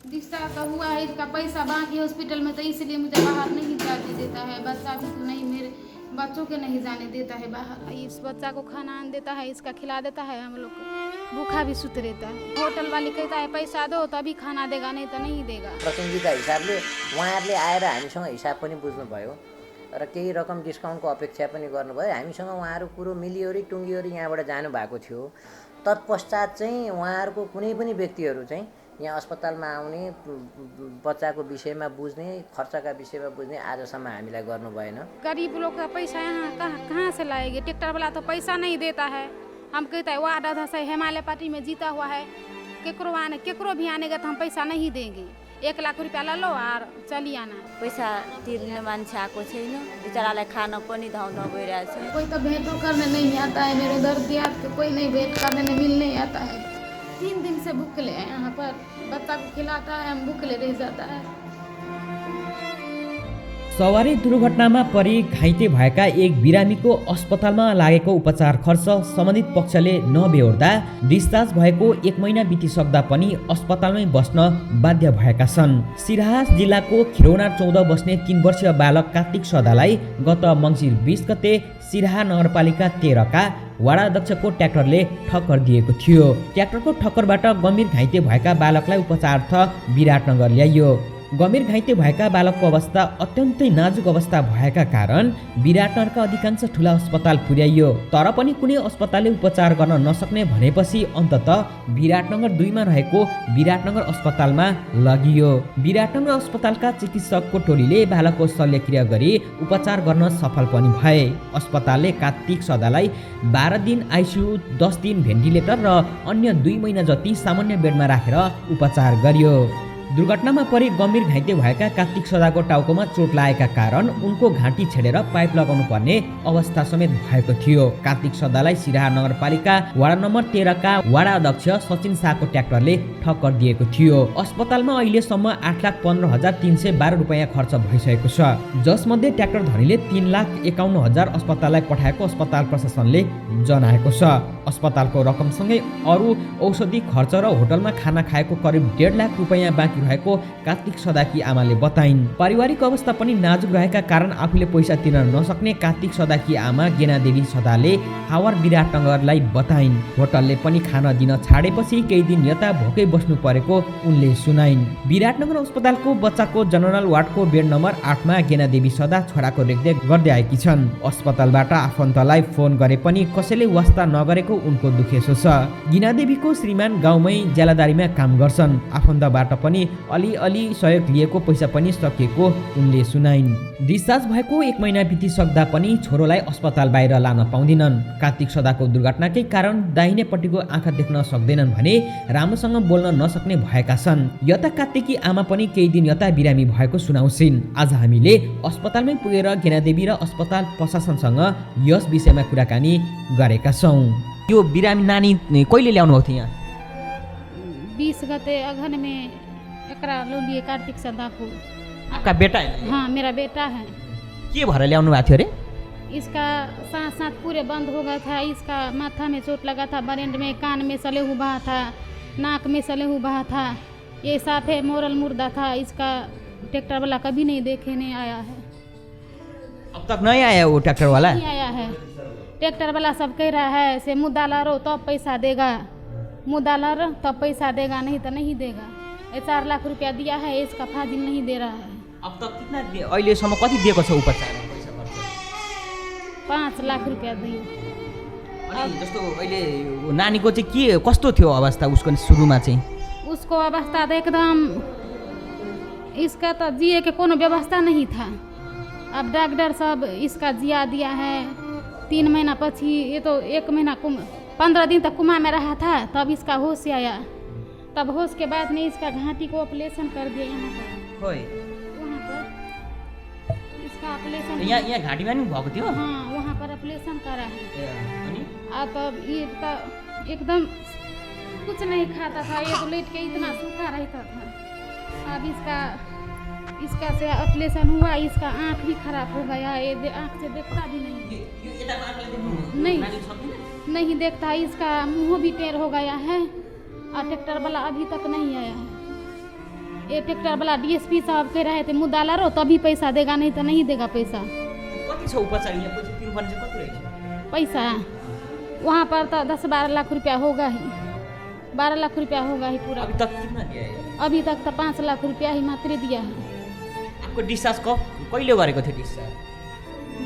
Discharge तो हुआ है, इसका पैसा बाकी हॉस्पिटल में, तो इसलिए मुझे बाहर नहीं जाने देता है। बच्चा भी तो नहीं, मेरे बच्चों के नहीं जाने देता है बाहर। इस बच्चा को खाना आन देता है, इसका खिला देता है, हम लोग को भूखा भी सुत रहता है। होटल वाली कहता है पैसा दो तभी खाना देगा, नहीं तो नहीं देगा। प्रतिनिधिका हिसाबले उहाँहरूले आएर हामीसँग हिसाब पनि बुझ्नुभयो र केही रकम डिस्काउन्टको अपेक्षा पनि गर्नुभयो। हामीसँग उहाँहरू कुरो मिलियोरी टुङ्गियोरी यहाँबाट जानुभएको थियो। तत्पश्चात चाहिँ उहाँहरूको कुनै पनि व्यक्तिहरू चाहिँ यहाँ अस्पतालमा आउने, बच्चाको विषयमा बुझ्ने, खर्चका विषयमा बुझ्ने आजसम्म हामीलाई गर्नु भएन। गरीब लोग का पैसा यहाँ कहाँ से लाएंगे? ट्रैक्टर वाला तो पैसा नहीं देता है। हम कहते हैं वार्ड अध्यक्ष हिमालय पार्टी में जीता हुआ है, केकरो भी आनेगा तो हम पैसा नहीं देंगे। 1 लाख रुपया ला लो और चली आना। पैसा तिर्ने मान्छे आएको छैन, बिचरालाई खान पनि धाउन गइरहेछ। कोई तो भेंटो करने नहीं आता है, मेरे दर्द याद के कोई नहीं भेंट करने मिलने आता है। 3 दिन से भूखले हैं यहाँ पर, बच्चा को खिलाता है, हम भूखले रह जाता है। सवारी दुर्घटनामा परि घाइते भएका एक बिरामीको अस्पतालमा लागेको उपचार खर्च सम्बन्धित पक्षले नबेहोर्दा डिस्चार्ज भएको 1 महिना बितिसक्दा पनि अस्पतालमै बस्न बाध्य भएका छन्। सिराहा जिल्लाको खिरौना 14 बस्ने 3 वर्षीय बालक कार्तिक सदालाई गत मङ्सिर 20 गते सिराहा नगरपालिका 13 का वाडा अध्यक्षको ट्र्याक्टरले ठक्कर दिएको थियो। ट्र्याक्टरको ठक्करबाट गम्भीर घाइते भएका बालकलाई उपचारार्थ विराटनगर ल्याइयो। गम्भीर घाइते भएका बालकको अवस्था अत्यन्तै नाजुक अवस्था भएका कारण विराटनगरका अधिकांश ठुला अस्पताल पुर्याइयो, तर पनि कुनै अस्पतालले उपचार गर्न नसक्ने भनेपछि अन्ततः विराटनगर 2 मा रहेको विराटनगर अस्पतालमा लगियो। विराटनगर अस्पतालका चिकित्सकको टोलीले बालकको शल्यक्रिया गरी उपचार गर्न सफल पनि भए। अस्पतालले कार्तिक सदालाई 12 दिन आइसियु, 10 दिन भेन्टिलेटर र अन्य 2 महिना जति सामान्य बेडमा राखेर उपचार गरियो। दुर्घटनामा परि गम्भीर घाइते भएका कार्तिक सदाको टाउकोमा चोट लागेका कारण उनको घाँटी छेडेर पाइप लगाउनु पर्ने अवस्था समेत भएको थियो। कार्तिक सदालाई सिराहा नगरपालिका वाडा नम्बर 13 का वाडा अध्यक्ष सचिन शाहको ट्र्याक्टरले ठक्कर दिएको थियो। अस्पतालमा अहिलेसम्म 8,15,312 रुपैयाँ खर्च भइसकेको छ, जसमध्ये ट्र्याक्टर धनीले 3,51,000 अस्पताललाई पठाएको अस्पताल प्रशासनले जनाएको छ। अस्पतालको रकमसँगै अरू औषधि खर्च र होटलमा खाना खाएको करिब 1.5 लाख रुपैयाँ बाँकी रहेको कार्तिक सदाकी आमाले बताइन्। पारिवारिक अवस्था पनि नाजुक रहेका कारण आफूले पैसा तिर्न नसक्ने कार्तिक सदाकी आमा गेना देवी सदाले हावर विराटनगरलाई बताइन्। होटलले पनि खाना दिन छाडेपछि केही दिन यता भोकै बस्नु परेको उनले सुनाइन्। विराटनगर अस्पतालको बच्चाको जनरल वार्डको बेड नम्बर 8 मा गेना देवी सदा छोराको रेखदेख गर्दै आएकी छन्। अस्पतालबाट आफन्तलाई फोन गरे पनि कसैले वास्ता नगरेको उनको दुखेसो छ। गिना देवीको श्रीमान गाउँमै ज्यालादारीमा काम गर्छन्। आफन्तबाट पनि अलि सहयोग लिएको पैसा पनि सकिएको उनले सुनाइन्। डिस्चार्ज भएको 1 महिना बितिसक्दा पनि छोरोलाई अस्पताल बाहिर लान पाउँदिनन्। कार्तिक सदाको दुर्घटनाकै कारण दाहिनेपट्टिको आँखा देख्न सक्दैनन् भने राम्रोसँग बोल्न नसक्ने भएका छन्। यता कार्तिकी आमा पनि केही दिन यता बिरामी भएको सुनाउँछिन्। आज हामीले अस्पतालमै पुगेर गेनादेवी र अस्पताल प्रशासनसँग यस विषयमा कुराकानी गरेका छौँ। यो बिरामी नानी कहिले ल्याउनु भएको थियो यहाँ? 20 गते अगहन में एकरा लो लिए कार्तिक सदा को। आपका बेटा है? हाँ, मेरा बेटा है। के भएर ल्याउनु भएको थियो रे? इसका सांस पूरे बंद हो गया था, इसका माथा में चोट लगा था, बरेंड में, कान में सलेहू बहा था, नाक में सलेहू बहा था, ये साफे मोरल मुर्दा था। इसका ट्रैक्टर वाला कभी नहीं देखे नहीं आया है। अब तक नहीं आया वो ट्रैक्टर वाला? नहीं आया है। ट्रैक्टर वाला सब कह रहा है से मुद्दा लारो तो पैसा देगा, मुद्दा लारो तो पैसा देगा, नहीं तो नहीं देगा। 4 लाख रुपया दिया है, इसका फाजिल नहीं दे रहा है। अब तक कितना अहिलेसम्म कति दिएको छ उपचार? 5 लाख रुपया दियो। अनि जस्तो अहिले नानीको चाहिँ के कस्तो थियो अवस्था उसको सुरुमा चाहिँ? उसको अवस्था तो एकदम, इसका तो जिए के कोनो व्यवस्था नहीं था। अब डॉक्टर सब इसका जिया दिया है। 3 महीना पछी, ये तो 1 महीना 15 दिन तक कुमा में रहा था, तब इसका होश आया। तब होश के बाद में इसका घाटी को ऑपरेशन कर दिया यहाँ पर। होय, वहाँ पर इसका ऑपरेशन यहाँ घाटीमा नि भएको थियो? हाँ, वहाँ पर ऑपरेशन करा है। अनि अब ये तो एकदम कुछ नहीं खाता था, ये तो लेट के इतना सूखा रहता था। अब इसका से ऑपरेशन हुआ, इसका आँख भी खराब हो गया, ये आँख से देखता भी नहीं, नहीं देखता। इसका मुँह भी टेढ़ हो गया है और ट्रैक्टर वाला अभी तक नहीं आया है। ये ट्रैक्टर वाला डीएसपी साहब कह रहे थे मुद्दा लो तभी पैसा देगा, नहीं तो नहीं देगा पैसा। कति छ उपचार यहाँ पैसा तिर्नुपर्ने चाहिँ कति रहेछ? पैसा वहाँ पर तो 10-12 लाख रुपया होगा ही, 12 लाख रुपया होगा ही पूरा। अभी तक कितना दिया है? अभी तक तो 5 लाख रुपया ही मात्र दिया है। आपको डिस्चार्ज कहिले गरेको थियो डिस्चार्ज?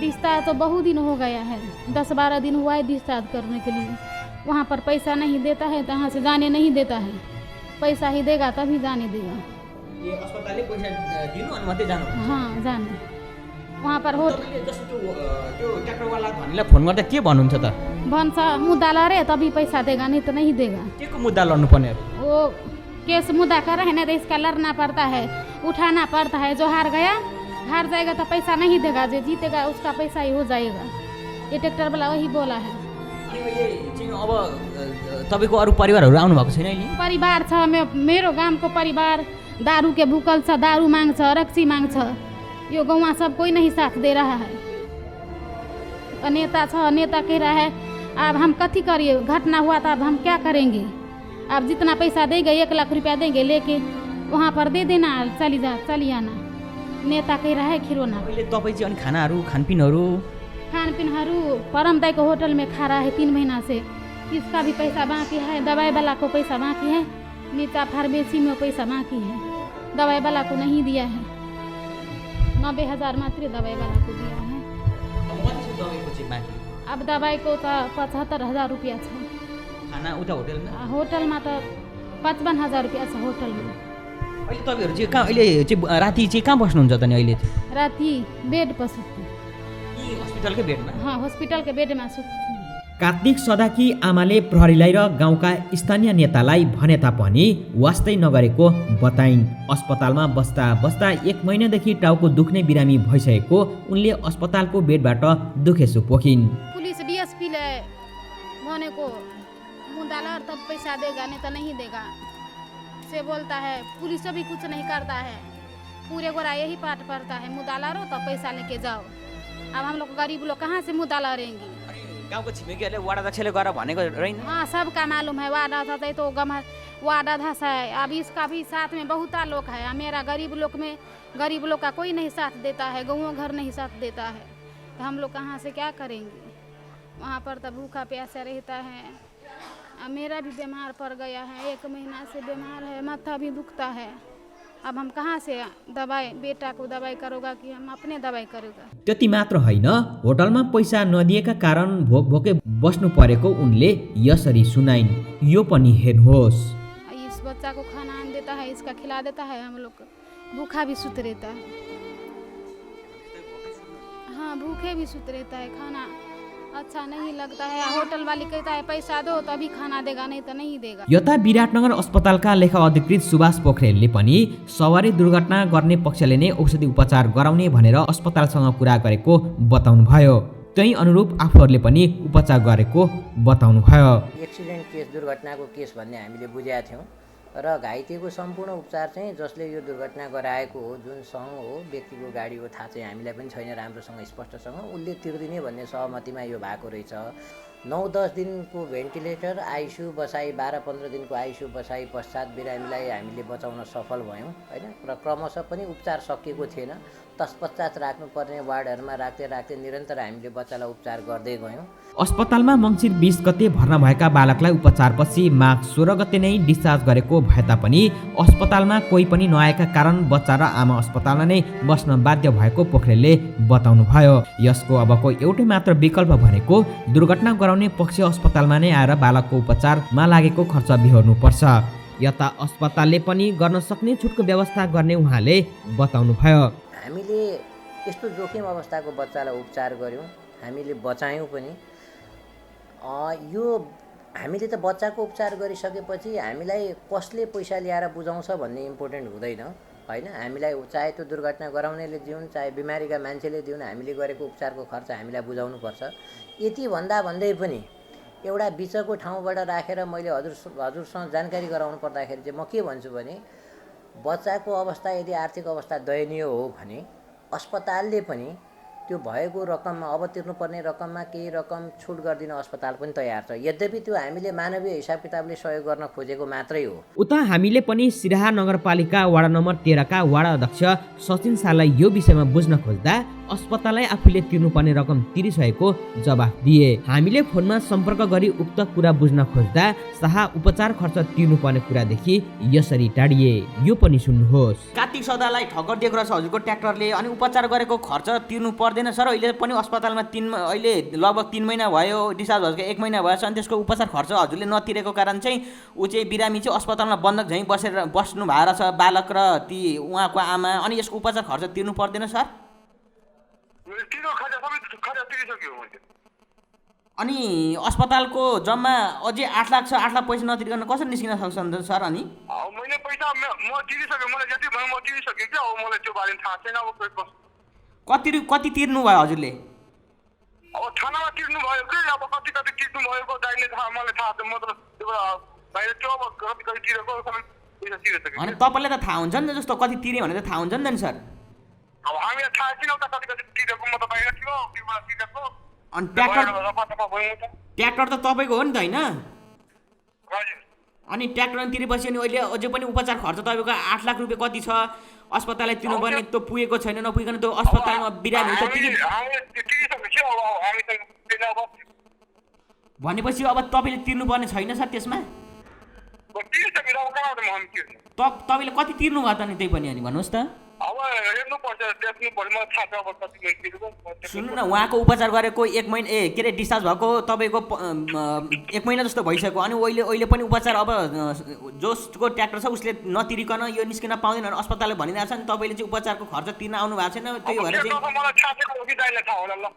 डिस्चार्ज तो बहुत दिन हो गया है, 10-12 दिन हुआ है डिस्चार्ज करने के लिए। वहाँ पर पैसा नहीं देता है तो यहाँ से जाने नहीं देता है, पैसा ही देगा तभी जाने देगा। ये अस्पतालले पैसा दिनु अनि मात्रै जानु? हाँ जाने। वहाँ पर हो तपाईँले जस्तो त्यो ट्र्याक्टरवाला धनीलाई फोन गर्दा के भन्नुहुन्छ त? भन्छ मुद्दा ला तभी पैसा देगा, नहीं तो नहीं देगा। के को मुद्दा लड्नुपर्ने? वो केस मुद्दा कर रहे हैं ना, तो इसका लड़ना पड़ता है, उठाना पड़ता है। जो हार गया हार जाएगा तो पैसा नहीं देगा, जो जीतेगा उसका पैसा ही हो जाएगा। ये ट्रैक्टर वाला वही बोला है। अनि अहिले चाहिँ अब तपाईँको अरू परिवारहरू आउनु भएको छैन अहिले? परिवार छ, मेरो गाउँको परिवार दारू के भूकल छ, दारू मांग छ, रक्सी मांग छ। यो गाँव सब कोई नहीं साथ दे रहा है। नेता छ, नेता कह रहा है अब हम कथी करिए, घटना हुआ था अब हम क्या करेंगे, अब जितना पैसा देंगे 1 लाख रुपया देंगे लेके वहाँ पर दे देना, चली आना। नेता कह रहा है खिलौना। अहिले तपाईँ चाहिँ अनि खानाहरू खानपिनहरू? खानपिनहरू परम दाई को होटल में खा रहा है 3 महीना से, इसका भी पैसा बाकी है। दवाई वाला को पैसा बाकी है, नीचा फार्मेसी में पैसा बाकी है, दवाई वाला को नहीं दिया है। 90,000 मात्र दवाई वाला को दिया है। अब दवाई को तो 75,000 रुपया छ। खाना उता होटलमा? होटल में तो 55,000 रुपया छ होटल में। अहिले तपाईँहरू चाहिँ कहाँ अहिले चाहिँ राति चाहिँ कहाँ बस्नुहुन्छ त नि अहिले चाहिँ? राति बेड पर सुत्ती। यी हस्पिटलकै बेडमा? हाँ हॉस्पिटल के बेड में सुत्ती। कार्तिक सदाकी आमाले प्रहरीलाई र गाउँका स्थानीय नेतालाई भने तापनि वास्तै नगरेको बताइन्। अस्पतालमा बस्दा बस्दा 1 महिनादेखि टाउको दुख्ने बिरामी भइसकेको उनले अस्पतालको बेडबाट दुखेसो पोखिन्। पुलिस डीएसपी ले भने को मुद्दा ला तब पैसा देगा, नहीं तो नहीं देगा से बोलता है। पुलिस भी कुछ नहीं करता है, पूरे गोरा यही पाठ पड़ता है, मुद्दा ला रो तब पैसा लेके जाओ। अब हम लोग गरीब लोग कहाँ से मुद्दा लड़ेंगे? गाउँको छिमेकीहरूले वार्ड अध्यक्षले गएर भनेको रहेन? हाँ सबका मालूम है, वार्ड अध्यक्ष तो वार्ड अध्यक्ष है। अब इसका भी साथ में बहुत लोग है, मेरा गरीब लोग का कोई नहीं साथ देता है, गाँव घर नहीं साथ देता है, तो हम लोग कहाँ से क्या करेंगे? वहाँ पर तो भूखा प्यासा रहता है। अब मेरा भी बीमार पड़ गया है, 1 महीना से बीमार है, माथा भी दुखता है। अब हम कहाँ से दवाई, बेटा को दवाई करोगा कि हम अपने दवाई करोगा? त्यति मात्र होइन, होटलमा पैसा नदिएका कारण भोक भोकै बस्नु परेको उनले यसरी सुनाइन्। यो पनि हेर्नुहोस्। इस बच्चा को खाना आन देता है, इसका खिला देता है, हम लोग भूखा भी सुत रहता है। हाँ भूखे भी सुत रहता है, खाना अच्छा नहीं लगता है। होटल वाली कहता है पैसा दो तभी खाना देगा, नहीं तो नहीं देगा। यता विराटनगर अस्पतालका लेखा अधिकृत सुभाष पोखरेलले पनि सवारी दुर्घटना गर्ने पक्षले नै औषधि उपचार गराउने भनेर अस्पतालसँग कुरा गरेको बताउनु भयो। त्यही अनुरूप आफूहरूले पनि उपचार गरेको बताउनु भयो। एक्सिडेन्ट केस, दुर्घटनाको केस भन्ने हामीले बुझेका थियौँ र घाइतेको सम्पूर्ण उपचार चाहिँ जसले यो दुर्घटना गराएको हो, जुन सङ्घ हो, व्यक्तिको गाडी हो, थाहा चाहिँ हामीलाई पनि छैन राम्रोसँग स्पष्टसँग, उसले तिर्दिने भन्ने सहमतिमा यो भएको रहेछ। 9-10 दिनको भेन्टिलेटर, आइसियु बसाई, 12-15 दिनको आइसियु बसाई पश्चात बिरामीलाई हामीले बचाउन सफल भयौँ होइन। र क्रमशः पनि उपचार सकिएको थिएन, तत्पश्चात राख्नुपर्ने वार्डहरूमा राख्दै निरन्तर हामीले बच्चालाई उपचार गर्दै गयौँ। अस्पतालमा मङ्सिर 20 गते भर्ना भएका बालकलाई उपचारपछि माघ 16 गते नै डिस्चार्ज गरेको भए तापनि अस्पतालमा कोही पनि नआएका कारण बच्चा र आमा अस्पतालमा नै बस्न बाध्य भएको पोखरेलले बताउनु भयो। यसको अबको एउटै मात्र विकल्प भनेको दुर्घटना गराउने पक्ष अस्पतालमा नै आएर बालकको उपचारमा लागेको खर्च बिहोर्नुपर्छ। यता अस्पतालले पनि गर्न सक्ने छुटको व्यवस्था गर्ने उहाँले बताउनु भयो। हामीले यस्तो जोखिम अवस्थाको बच्चालाई उपचार गऱ्यौँ, हामीले बचायौँ पनि। यो हामीले त बच्चाको उपचार गरिसकेपछि हामीलाई कसले पैसा ल्याएर बुझाउँछ भन्ने इम्पोर्टेन्ट हुँदैन होइन। हामीलाई चाहे त्यो दुर्घटना गराउनेले दिउन्, चाहे बिमारीका मान्छेले दिउन्, हामीले गरेको उपचारको खर्च हामीलाई बुझाउनुपर्छ। यति भन्दै पनि एउटा बिचको ठाउँबाट राखेर मैले हजुरसँग जानकारी गराउनु पर्दाखेरि चाहिँ म के भन्छु भने, बच्चाको अवस्था यदि आर्थिक अवस्था दयनीय हो भने अस्पतालले पनि त्यो भएको रकममा अब तिर्नुपर्ने रकममा केही रकम छुट गरिदिन अस्पताल पनि तयार छ। यद्यपि त्यो हामीले मानवीय हिसाब किताबले सहयोग गर्न खोजेको मात्रै हो। उता हामीले पनि सिराहा नगरपालिका वडा नम्बर 13 का वडा अध्यक्ष सचिन शाहलाई यो विषयमा बुझ्न खोज्दा अस्पताललाई आफूले तिर्नुपर्ने रकम तिरिसकेको जवाफ दिए। हामीले फोनमा सम्पर्क गरी उक्त कुरा बुझ्न खोज्दा शाह उपचार खर्च तिर्नुपर्ने कुरादेखि यसरी टाढिए। यो पनि सुन्नुहोस्। कार्तिक सौदालाई ठक्कर दिएको रहेछ हजुरको ट्र्याक्टरले, अनि उपचार गरेको खर्च तिर्नु पर्दैन सर? अहिले पनि अस्पतालमा अहिले लगभग 3 महिना भयो, डिस्चार्ज भएको 1 महिना भएछ, अनि त्यसको उपचार खर्च हजुरले नतिरेको कारण चाहिँ ऊ चाहिँ बिरामी चाहिँ अस्पतालमा बन्धक झैँ बस्नु भएको छ, बालक र ती उहाँको आमा, अनि यसको उपचार खर्च तिर्नु पर्दैन सर? अनि अस्पतालको जम्मा अझै 8 लाख छ, 8 लाख पैसा नतिरिकन कसरी निस्किन सक्छ सर? अनि मैले पैसा म तिरिसकेँ, मलाई जति भयो म तिरिसकेँ क्या, अब मलाई त्यो बारेमा थाहा छैन। अब कति तिर्नु भयो हजुरले? अब थानामा तिर्नु भयो कि अब कति तिर्नु भएको दाइले थाहा, मलाई थाहा छ। म त त्यो बाहिर त्यो अब कति तिरेको सबै पैसा तिरिसकेँ। अनि तपाईँले त थाहा हुन्छ नि जस्तो कति तिर्यो भने त थाहा हुन्छ नि सर? अब हामीलाई थाहा छैन उता कति तिरेको, म त बाहिर थियो त्योबाट तिरेको। अनि ट्र्याक्टर त तपाईँको हो नि त होइन? अनि ट्र्याक्टरमा तिरेपछि अनि अहिले अझै पनि उपचार खर्च तपाईँको 8 लाख रुपियाँ कति छ, अस्पताललाई तिर्नुपर्ने त्यो पुगेको छैन, नपुगेन त्यो अस्पतालमा बिरामी त भनेपछि अब तपाईँले तिर्नुपर्ने छैन सर त्यसमा? तपाईँले कति तिर्नु भयो त नि त्यही पनि अनि भन्नुहोस् त? सुन्नु न, उहाँको उपचार गरेको 1 महिना के अरे डिस्चार्ज भएको तपाईँको 1 महिना जस्तो भइसक्यो, अनि अहिले पनि उपचार अब जसको ट्र्याक्टर छ उसले नतिरिकन यो निस्किन पाउँदैन अस्पतालले भनिरहेको छ, नि तपाईँले चाहिँ उपचारको खर्च तिर्न आउनु भएको छैन, त्यही भएर चाहिँ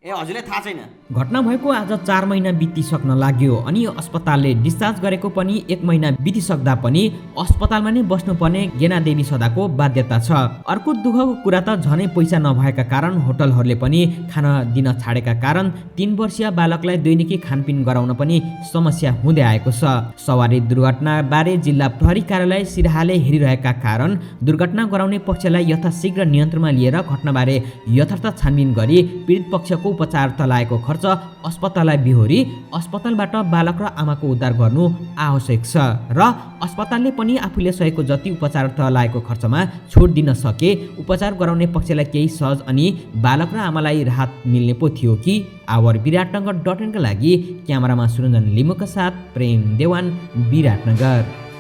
ए हजुरलाई थाहा छैन? घटना भएको आज 4 महिना बितिसक्न लाग्यो, अनि अस्पतालले डिस्चार्ज गरेको पनि 1 महिना बितिसक्दा पनि अस्पतालमा नै बस्नुपर्ने गेनादेवी सदाको बाध्यता छ। अर्को दुःखको कुरा त झनै पैसा नभएका कारण होटलहरूले पनि खान दिन छाडेका कारण 3 वर्षीय बालकलाई दैनिकी खानपिन गराउन पनि समस्या हुँदै आएको छ। सवारी दुर्घटना बारे जिल्ला प्रहरी कार्यालय सिराहाले हेरिरहेका कारण दुर्घटना गराउने पक्षलाई यथाशीघ्र नियन्त्रणमा लिएर घटनाबारे यथार्थ छानबिन गरी पीडित पक्षको उपचार लागेको खर्च अस्पताललाई बिहोरी अस्पतालबाट बालक र आमाको उद्धार गर्नु आवश्यक छ र अस्पतालले पनि आफूले सकेको जति उपचार लागेको खर्चमा छुट दिन सके उपचार गराउने पक्षलाई केही सहज अनि बालक र आमालाई राहत मिल्ने पो थियो कि। आवर विराटनगर.in का लागि क्यामेरामा सुरञ्जन लिम्बुका साथ प्रेम देवान, विराटनगर।